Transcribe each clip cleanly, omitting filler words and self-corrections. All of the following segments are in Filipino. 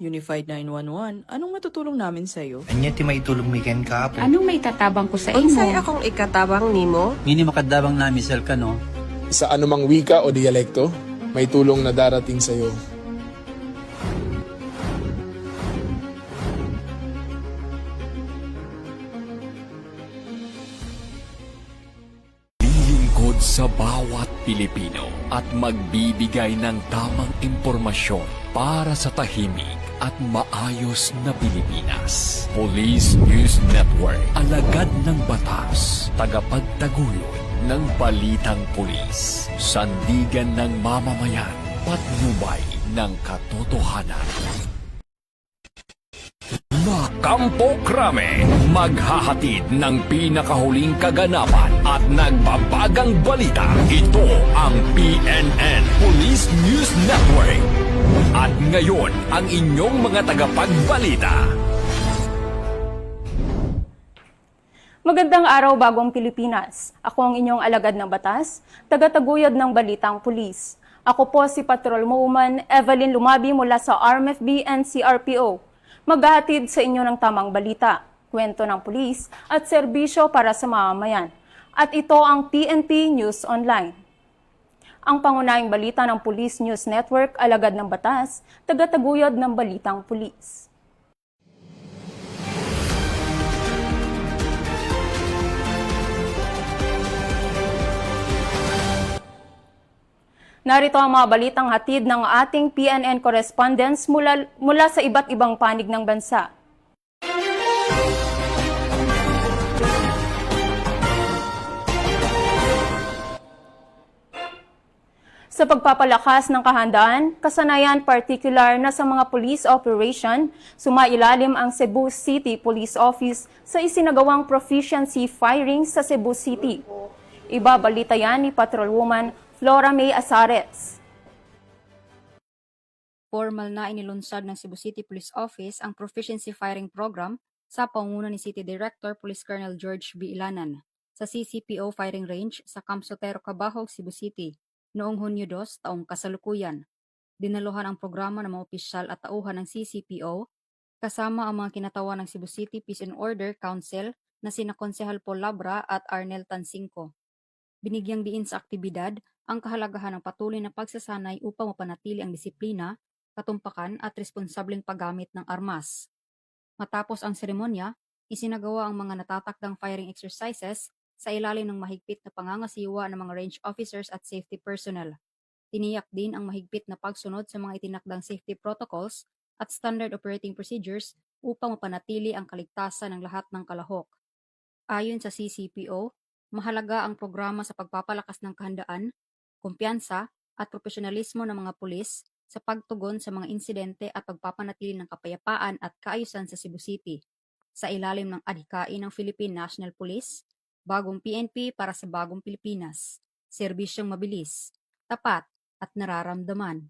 Unified 911, anong matutulong namin sa'yo? Anya ti maitulong mi ken kapo. Anong may tatabang ko sa Unsay imo? akong ikatabang nimo? Ngini makadabang namisal ka no. Sa anumang wika o dialekto, may tulong na darating sa iyo. Lilingkod sa bawat Pilipino at magbibigay ng tamang impormasyon para sa tahimik at maayos na Pilipinas. Police News Network, alagad ng batas, tagapagtaguyod ng balitang pulis, sandigan ng mamamayan, patnubay ng katotohanan. Kampo Krame, maghahatid ng pinakahuling kaganapan at nagbabagang balita. Ito ang PNN Police News Network. At ngayon, ang inyong mga tagapagbalita. Magandang araw, Bagong Pilipinas. Ako ang inyong alagad ng batas, tagataguyod ng balitang pulis. Ako po si Patrolwoman Evelyn Lumabi mula sa RMFB and CRPO. Maghahatid sa inyo ng tamang balita, kwento ng pulis at serbisyo para sa mamamayan. At ito ang PNP News Online. Ang pangunahing balita ng Police News Network, alagad ng batas, tagataguyod ng balitang pulis. Narito ang mga balitang hatid ng ating PNN correspondents mula sa iba't ibang panig ng bansa. Sa pagpapalakas ng kahandaan, kasanayan particular na sa mga police operation, sumailalim ang Cebu City Police Office sa isinagawang proficiency firing sa Cebu City. Ibabalita yan ni Patrolwoman Flora May Azares. Formal na inilunsad ng Cebu City Police Office ang Proficiency Firing Program sa pangunguna ni City Director Police Colonel George B. Ilanan sa CCPO Firing Range sa Camp Sotero, Cabahog, Cebu City noong Hunyo 2 taong kasalukuyan. Dinaluhan ang programa ng mga opisyal at tauhan ng CCPO kasama ang mga kinatawan ng Cebu City Peace and Order Council na sina Konsehal Paul Labra at Arnel Tansingco. Binigyang diin sa aktibidad ang kahalagahan ng patuloy na pagsasanay upang mapanatili ang disiplina, katumpakan at responsableng paggamit ng armas. Matapos ang seremonya, isinagawa ang mga natatakdang firing exercises sa ilalim ng mahigpit na pangangasiwa ng mga range officers at safety personnel. Tiniyak din ang mahigpit na pagsunod sa mga itinakdang safety protocols at standard operating procedures upang mapanatili ang kaligtasan ng lahat ng kalahok. Ayon sa CCPO, mahalaga ang programa sa pagpapalakas ng kahandaan, kumpiyansa at profesionalismo ng mga pulis sa pagtugon sa mga insidente at pagpapanatili ng kapayapaan at kaayusan sa Cebu City sa ilalim ng adhikain ng Philippine National Police, bagong PNP para sa bagong Pilipinas, serbisyong mabilis, tapat at nararamdaman.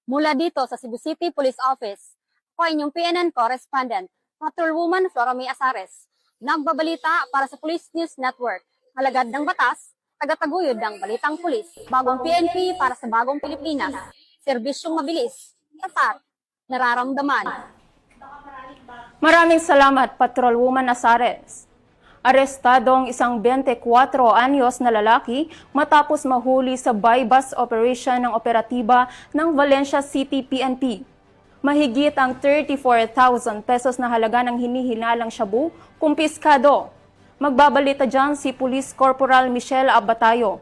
Mula dito sa Cebu City Police Office, ako inyong PNN correspondent, Patrolwoman Flora May Azares, nagbabalita para sa Police News Network, alagad ng batas, tagataguyod ng balitang pulis, bagong PNP para sa bagong Pilipinas, serbisyong mabilis, tapat, nararamdaman. Maraming salamat, Patrolwoman Azares. Arestado ang isang 24 anyos na lalaki matapos mahuli sa buy-bus operation ng operatiba ng Valencia City PNP. Mahigit ang 34,000 pesos na halaga ng hinihinalang shabu, kumpiskado. Magbabalita dyan si Police Corporal Michelle Abatayo.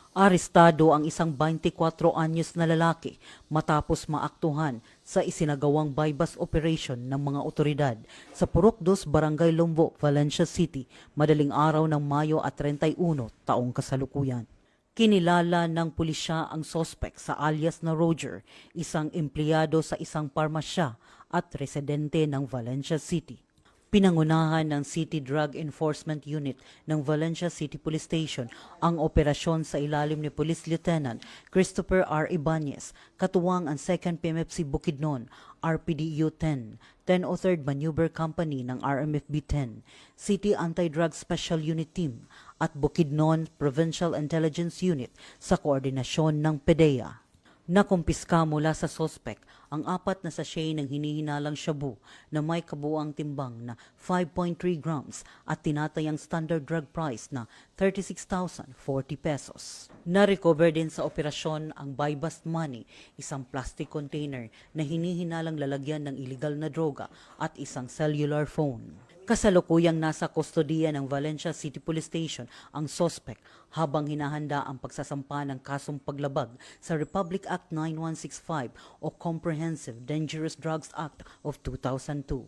Arestado ang isang 24 anyos na lalaki matapos maaktuhan sa isinagawang buy-bus operation ng mga otoridad sa Purok 2, Barangay Lombo, Valencia City, madaling araw ng Mayo at 31 taong kasalukuyan. Kinilala ng pulisya ang sospek sa alias na Roger, isang empleyado sa isang parmasya at residente ng Valencia City. Pinangunahan ng City Drug Enforcement Unit ng Valencia City Police Station ang operasyon sa ilalim ni Police Lieutenant Christopher R. Ibanez, katuwang ang 2nd PMFC Bukidnon, RPDU 10, 1003rd Maneuver Company ng RMFB 10, City Anti-Drug Special Unit Team at Bukidnon Provincial Intelligence Unit sa koordinasyon ng PDEA. Nakumpiska mula sa sospek ang 4 na sachet ng hinihinalang shabu na may kabuuang timbang na 5.3 grams at tinatayang standard drug price na 36,040 pesos. Na-recover din sa operasyon ang buy-bust money, isang plastic container na hinihinalang lalagyan ng iligal na droga at isang cellular phone. Kasalukuyang nasa kustodiya ng Valencia City Police Station ang sospek habang hinahanda ang pagsasampa ng kasong paglabag sa Republic Act 9165 o Comprehensive Dangerous Drugs Act of 2002.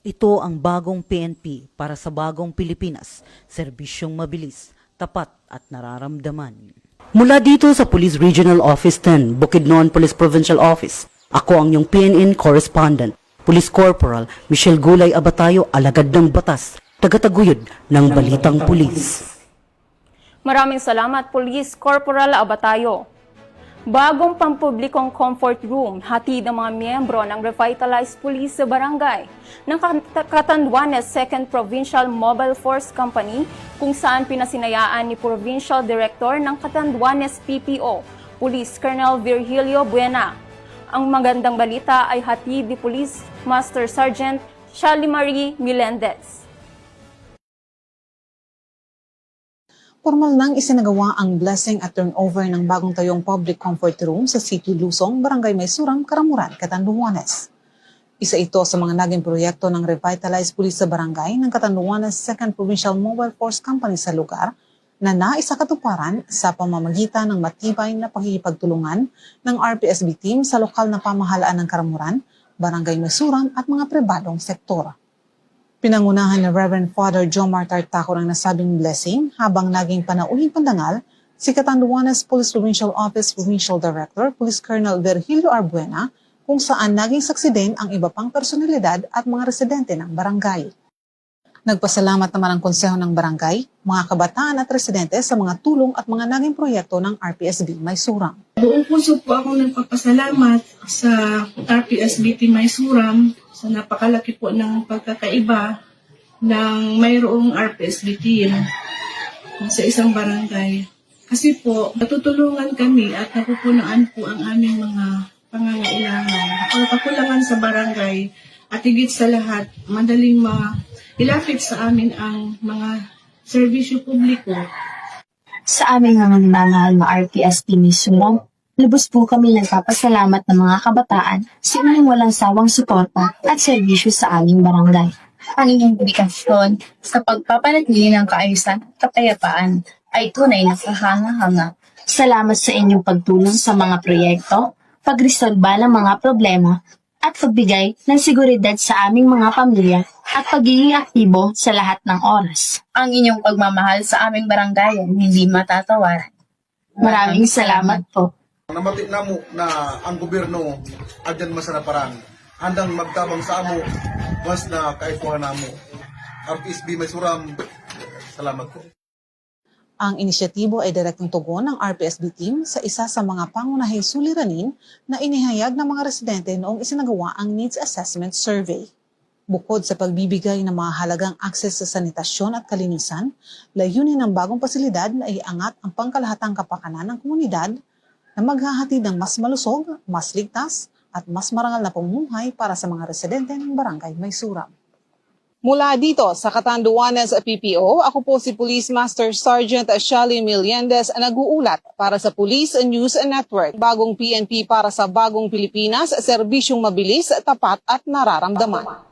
Ito ang bagong PNP para sa bagong Pilipinas, serbisyong mabilis, tapat at nararamdaman. Mula dito sa Police Regional Office 10, Bukidnon Police Provincial Office, ako ang iyong PNN correspondent, Police Corporal Michelle Gulay Abatayo, alagad ng batas, tagataguyod ng Balitang Pulis. Maraming salamat, Police Corporal Abatayo. Bagong pampublikong comfort room, hatid ng mga miyembro ng Revitalized Police sa barangay ng Catanduanes 2nd Provincial Mobile Force Company, kung saan pinasinayaan ni Provincial Director ng Catanduanes PPO, Police Colonel Virgilio Buena. Ang magandang balita ay hatid ni Police Master Sergeant Shali Marie Melendez. Formal nang isinagawa ang blessing at turnover ng bagong tayong public comfort room sa City Lusong, Barangay Maysuram, Karamuran, Catanduanes. Isa ito sa mga naging proyekto ng Revitalized Police sa barangay ng Catanduanes 2nd Provincial Mobile Force Company sa lugar na naisakatuparan sa pamamagitan ng matibay na pakikipagtulungan ng RPSB team sa lokal na pamahalaan ng Karamuran, Barangay Maysuram at mga pribadong sektor. Pinangunahan ni Reverend Father Jomar Tartaco ang nasabing blessing habang naging panauhing pandangal si Catanduanes Police Provincial Office Provincial Director Police Colonel Virgilio Arbuena, kung saan naging saksi din ang iba pang personalidad at mga residente ng barangay. Nagpasalamat naman ang konseho ng barangay, mga kabataan at residente sa mga tulong at mga naging proyekto ng RPSB Maysuram. Buong puso po ako nagpapasalamat sa RPSB Team Maysuram sa napakalaki po ng pagkakaiba ng mayroong RPSB team sa isang barangay. Kasi po, natutulungan kami at napupunaan po ang aming mga pangangailangan o kakulangan sa barangay at higit sa lahat, madaling ilapit sa amin ang mga serbisyo publiko. Sa aming mga minamahal na RPSB Maysuram, lubos po kami nagpapasalamat ng mga kabataan sa inyong walang sawang suporta at serbisyo sa aming barangay. Ang inyong dedikasyon sa pagpapanatili ng kaayusan at kapayapaan ay tunay na kahanga-hanga. Salamat sa inyong pagtulong sa mga proyekto, pagresolba ng mga problema, at pagbigay ng seguridad sa aming mga pamilya at pagiging aktibo sa lahat ng oras. Ang inyong pagmamahal sa aming barangay hindi matatawaran. Maraming salamat po. Namatik na mo na ang gobyerno adyan masaraparan. Handang magtabang sa amo, mas na kaikuha na mo. RPSB Maysuram, salamat po. Ang inisyatibo ay direktong tugon ng RPSB team sa isa sa mga pangunahing suliranin na inihayag ng mga residente noong isinagawa ang Needs Assessment Survey. Bukod sa pagbibigay ng mga halagang akses sa sanitasyon at kalinisan, layunin ng bagong pasilidad na iangat ang pangkalahatang kapakanan ng komunidad na maghahatid ng mas malusog, mas ligtas at mas marangal na pamumuhay para sa mga residente ng Barangay Maysuram. Mula dito sa Catanduanes PPO, ako po si Police Master Sergeant Shali Melendez, nag-uulat para sa Police News Network. Bagong PNP para sa bagong Pilipinas, serbisyong mabilis, tapat at nararamdaman.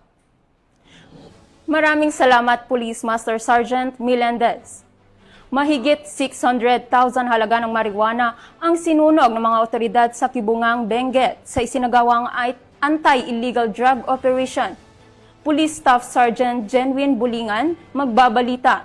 Maraming salamat, Police Master Sergeant Melendez. Mahigit 600,000 halaga ng marijuana ang sinunog ng mga otoridad sa Kibungang, Benguet sa isinagawang anti-illegal drug operation. Police Staff Sergeant Jenwin Bulingan magbabalita.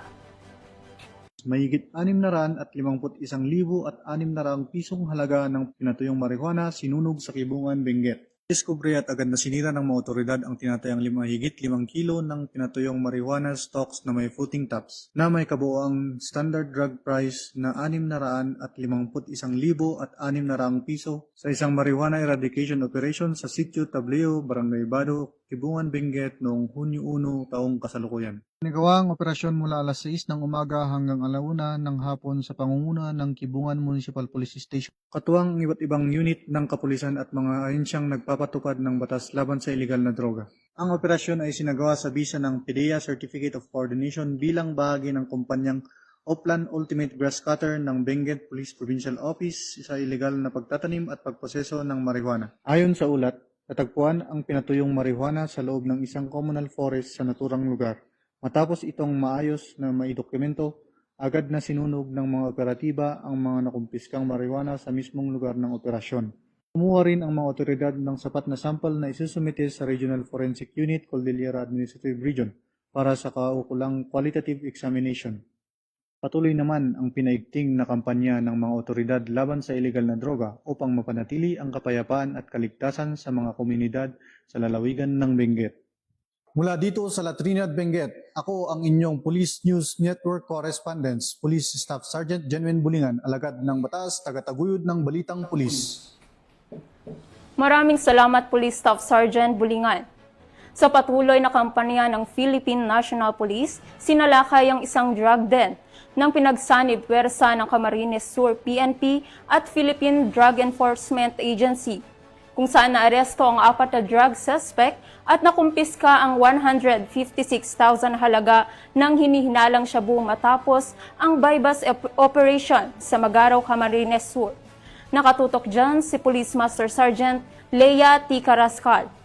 Mahigit 651,600 pisong halaga ng pinatuyong marijuana sinunog sa Kibungan, Benguet. Diskubre at agad na sinira ng mga otoridad ang tinatayang mahigit 5 kilo ng pinatuyong marijuana stocks na may footing tops na may kabuoang standard drug price na 651,600 piso sa isang marijuana eradication operation sa Sitio Tableo, Barangay Bado, Kibungan, Benguet noong Hunyo 1 taong kasalukuyan. Nagawa ang operasyon mula alas 6 ng umaga hanggang alauna ng hapon sa pangunguna ng Kibungan Municipal Police Station. Katuwang ang iba't ibang unit ng kapulisan at mga ahensyang nagpapatupad ng batas laban sa iligal na droga. Ang operasyon ay sinagawa sa bisa ng PDEA Certificate of Coordination bilang bahagi ng kumpanyang Oplan Ultimate Grass Cutter ng Benguet Police Provincial Office sa iligal na pagtatanim at pagproseso ng marijuana. Ayon sa ulat, natagpuan ang pinatuyong marijuana sa loob ng isang communal forest sa naturang lugar. Matapos itong maayos na maidokumento, agad na sinunog ng mga operatiba ang mga nakumpiskang marijuana sa mismong lugar ng operasyon. Kumuha rin ang mga otoridad ng sapat na sample na isusumite sa Regional Forensic Unit, Cordillera Administrative Region para sa kaukulang qualitative examination. Patuloy naman ang pinaigting na kampanya ng mga otoridad laban sa iligal na droga upang mapanatili ang kapayapaan at kaligtasan sa mga komunidad sa lalawigan ng Benguet. Mula dito sa La Trinidad, Benguet, ako ang inyong Police News Network Correspondent, Police Staff Sergeant Genuine Bulingan, alagad ng batas, tagataguyod ng Balitang Pulis. Maraming salamat Police Staff Sergeant Bulingan. Sa patuloy na kampanya ng Philippine National Police, sinalakay ang isang drug den ng pinagsanib puwersa ng Camarines Sur PNP at Philippine Drug Enforcement Agency, kung saan naaresto ang 4 na drug suspect at nakumpiska ang 156,000 halaga ng hinihinalang shabu matapos ang bypass operation sa Magaraw, Camarines Sur. Nakatutok dyan si Police Master Sergeant Leia T. Carrascal.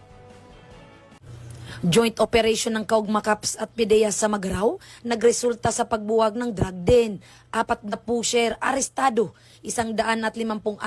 Joint operation ng Kaugma Caps at PDEA sa Magaraw nagresulta sa pagbuwag ng drug den. 4 na pusher arestado, 156,000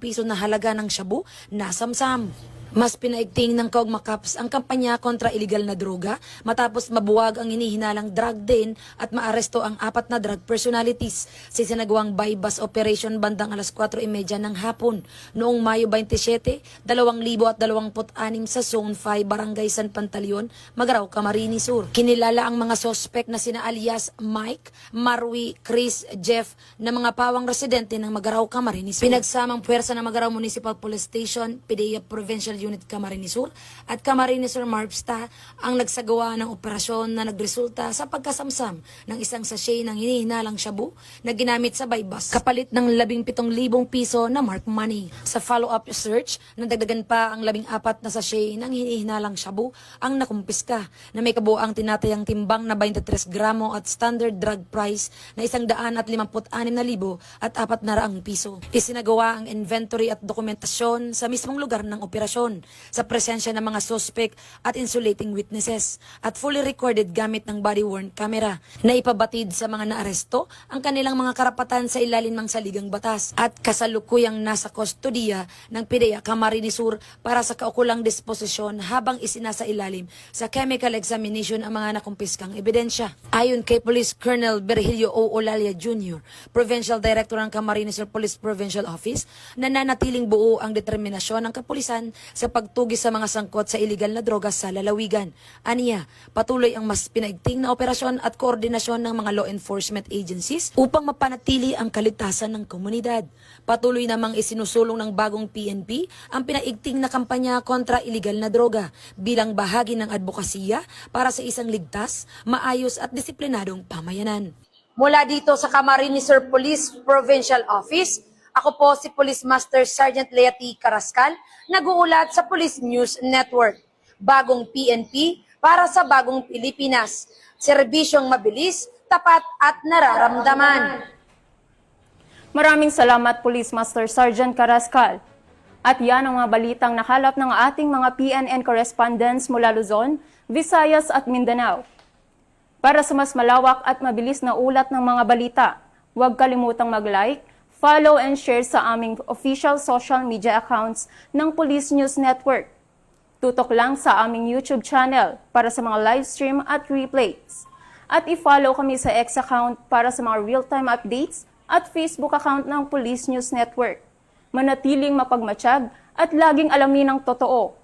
piso na halaga ng shabu nasamsam. Mas pinaigting ng Kaugma Caps ang kampanya kontra iligal na droga matapos mabuwag ang hinihinalang drug den at maaresto ang 4 na drug personalities sa sinagawang bypass operation bandang alas 4:30 ng hapon noong Mayo 27, 2026 sa Zone 5, Barangay San Pantaleon, Magaraw, Camarines Sur. Kinilala ang mga sospek na sina alias Mike, Marwi, Chris, Jeff na mga pawang residente ng Magaraw, Camarines Sur. Pinagsamang puwersa ng Magaraw Municipal Police Station, PDEA Provincial Unit Camarines Sur at Camarines Sur MARPSTA ang nagsagawa ng operasyon na nagresulta sa pagkasamsam ng isang sachet ng hinihinalang shabu na ginamit sa bypass kapalit ng 17,000 piso na mark money. Sa follow-up search, nadagdagan pa ang 14 na sachet ng hinihinalang shabu ang nakumpiska na may kabuang tinatayang timbang na 23 gramo at standard drug price na 156,000 at 400 piso. Isinagawa ang inventory at dokumentasyon sa mismong lugar ng operasyon sa presensya ng mga suspect at insulating witnesses at fully recorded gamit ng body-worn camera na ipabatid sa mga naaresto ang kanilang mga karapatan sa ilalim ng saligang batas at kasalukuyang nasa kustodiya ng PDEA Camarines Sur para sa kaukulang disposisyon habang isinasa ilalim sa chemical examination ang mga nakumpiskang ebidensya. Ayon kay Police Colonel Virgilio O. Olalia Jr., Provincial Director ng Camarines Sur Police Provincial Office, nananatiling buo ang determinasyon ng kapulisan sa pagtugis sa mga sangkot sa iligal na droga sa lalawigan. Aniya, patuloy ang mas pinaigting na operasyon at koordinasyon ng mga law enforcement agencies upang mapanatili ang kaligtasan ng komunidad. Patuloy namang isinusulong ng bagong PNP ang pinaigting na kampanya kontra iligal na droga bilang bahagi ng advokasya para sa isang ligtas, maayos at disiplinadong pamayanan. Mula dito sa Camarines Sur Police Provincial Office, ako po si Police Master Sergeant Leia T. Carrascal, nag-uulat sa Police News Network. Bagong PNP para sa bagong Pilipinas. Serbisyong mabilis, tapat at nararamdaman. Maraming salamat Police Master Sergeant Carrascal. At yan ang mga balitang nakalap ng ating mga PNN correspondents mula Luzon, Visayas at Mindanao. Para sa mas malawak at mabilis na ulat ng mga balita, huwag kalimutang mag-like, follow and share sa aming official social media accounts ng Police News Network. Tutok lang sa aming YouTube channel para sa mga live stream at replays. At i-follow kami sa X account para sa mga real-time updates at Facebook account ng Police News Network. Manatiling mapagmatsyag at laging alamin ang totoo.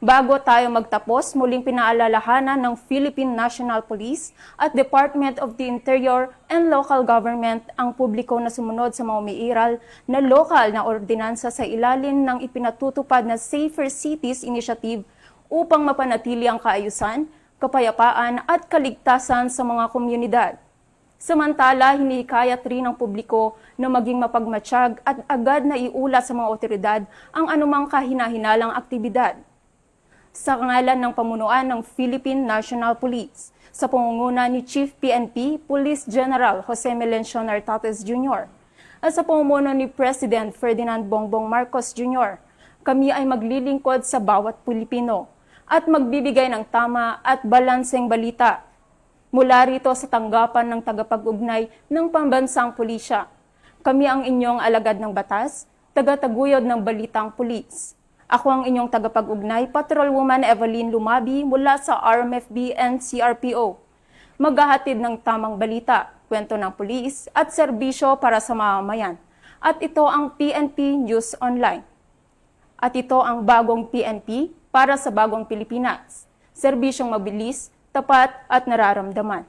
Bago tayo magtapos, muling pinaalalahanan ng Philippine National Police at Department of the Interior and Local Government ang publiko na sumunod sa mga umiiral na lokal na ordinansa sa ilalim ng ipinatutupad na Safer Cities Initiative upang mapanatili ang kaayusan, kapayapaan at kaligtasan sa mga komunidad. Samantala, hinihikayat rin ng publiko na maging mapagmatsyag at agad na iulat sa mga otoridad ang anumang kahina-hinalang aktibidad. Sa ngalan ng pamunuan ng Philippine National Police, sa pangunguna ni Chief PNP Police General Jose Melencio Nartates Jr. at sa pamumuno ni President Ferdinand Bongbong Marcos Jr., kami ay maglilingkod sa bawat Pilipino at magbibigay ng tama at balanseng balita. Mula rito sa tanggapan ng tagapag-ugnay ng Pambansang Pulisya, kami ang inyong alagad ng batas, tagataguyod ng balitang pulis. Ako ang inyong tagapag-ugnay, Patrolwoman Evelyn Lumabi mula sa RMFB and CRPO. Maghahatid ng tamang balita, kwento ng pulis at serbisyo para sa mamamayan. At ito ang PNP News Online. At ito ang bagong PNP para sa bagong Pilipinas. Serbisyong mabilis, tapat at nararamdaman.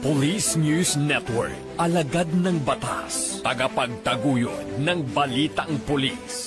Police News Network, alagad ng batas, tagapagtaguyod ng balitang pulis.